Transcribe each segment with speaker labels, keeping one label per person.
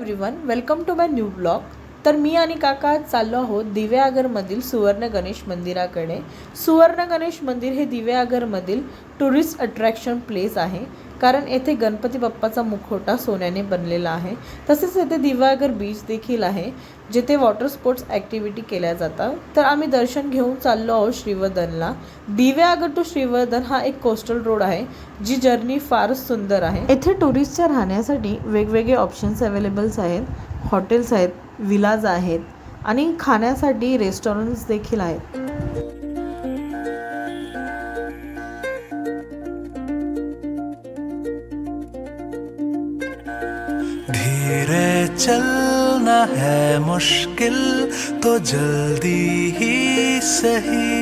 Speaker 1: Everyone, welcome to my new blog. तर मी आणि काका आज चाललो आहोत दिव्यागरमधील सुवर्ण गणेश मंदिराकडे. सुवर्ण गणेश मंदिर हे दिव्यागरमधील टुरिस्ट अट्रॅक्शन प्लेस आहे, कारण येथे गणपती बाप्पाचा मुखवटा सोन्याने बनलेला आहे. तसेच येथे दिव्यागर बीच देखील आहे, जिथे वॉटर स्पोर्ट्स ॲक्टिव्हिटी केल्या जातात. तर आम्ही दर्शन घेऊन चाललो आहोत श्रीवर्धनला. दिव्यागर टू श्रीवर्धन हा एक कोस्टल रोड आहे, जी जर्नी फारच सुंदर आहे. येथे टुरिस्टच्या राहण्यासाठी वेगवेगळे ऑप्शन्स अवेलेबल्स आहेत. हॉटेल्स आहेत, विलाज आहेत आणि खाण्यासाठी रेस्टॉरंट्स देखील आहेत.
Speaker 2: धीरे चलना है मुश्किल तो जल्दी ही सही,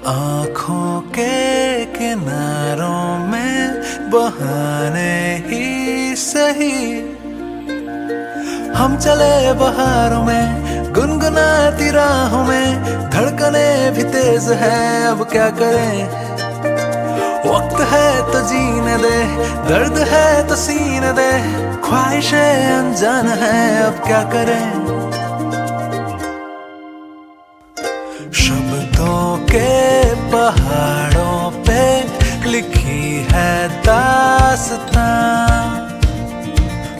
Speaker 2: आँखों के किनारों में बहाने ही सही. हम चले बहारों में गुनगुनाती राहों में, धड़कने भी तेज है अब क्या करें. वक्त है तो जीने दे, दर्द है तो सीने दे, ख्वाहिशें अनजान है अब क्या करें. शब्दों के पहाड़ों पे लिखी है दास्तां,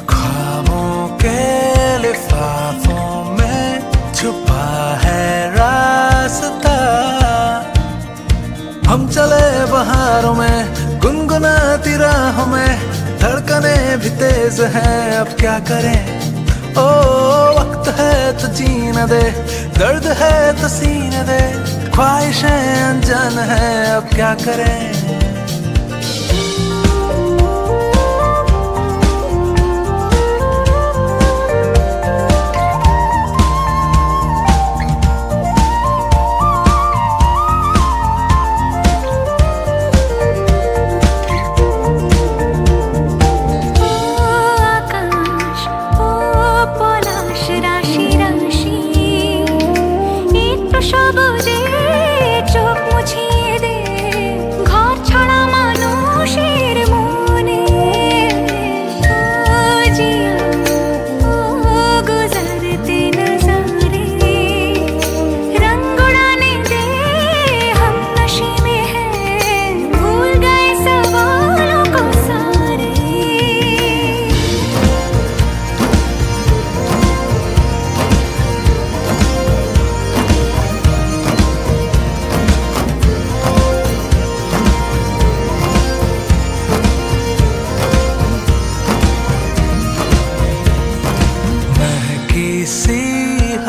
Speaker 2: ख्वाबों के लिफाफों में छुपा है रास्ता. हम चले बहारों में गुनगुनाती राहों में, धड़कने भी तेज हैं अब क्या करें. ओ वक्त है तो जीने दे, दर्द है तो सीने दे, ख्वाहिशें अनजान है अब क्या करें.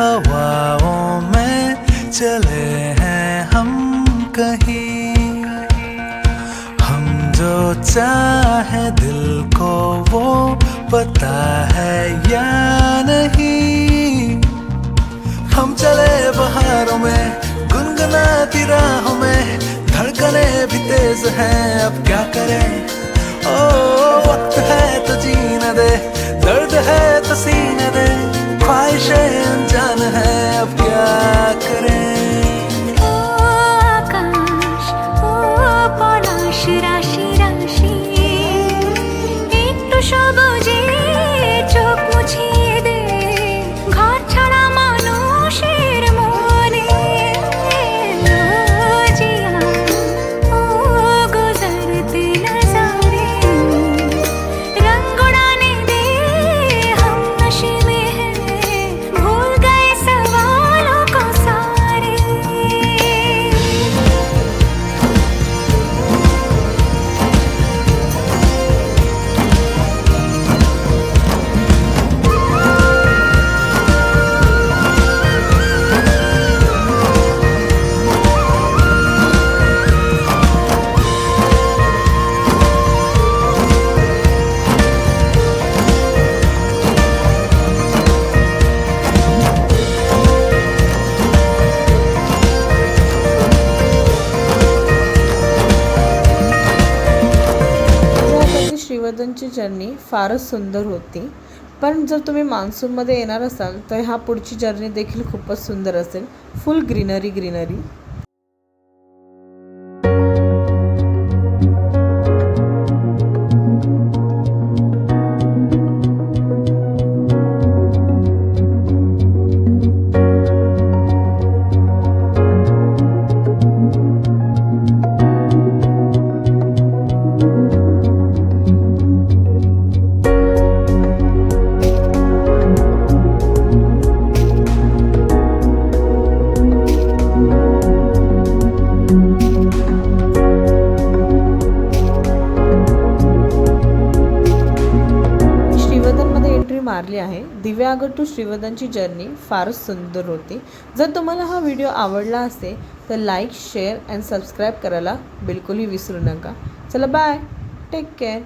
Speaker 2: हवाओं में चले हैं हम कहीं, हम जो चाहे दिल को वो पता है या नहीं. हम चले बहारों में गुनगुनाती राहों में, धड़कने भी तेज हैं अब क्या करें. ओ वक्त है तो जीने दे, दर्द है तो सीने दे, ख्वाहिशें अनजान है अब क्या करें.
Speaker 3: ओ आकाश, ओ পলাশ রাশি রাশি, একটু সবুজে চোখ মুছিয়ে দে, ঘর ছাড়া মানুষের মনে. ও জিয়া, ও गुजरते नजारे, रंग उड़ाने दे हम नशे में हैं, भूल गए सवालों को सारे.
Speaker 1: यासाठी श्रीवर्धनची जर्नी फारच सुंदर होती. पण जर तुम्ही मान्सूनमध्ये येणार असाल तर ह्या पुढची जर्नी देखील खूपच सुंदर असेल. Full greenery greenery. एंट्री मारली आहे. दिव्यागर टू श्रीवर्धनची जर्नी फारच सुंदर होती. जर तुम्हाला हा व्हिडिओ आवडला असेल तर लाईक, शेअर अँड सबस्क्राईब करायला बिलकुलही विसरू नका. चला बाय, टेक केअर.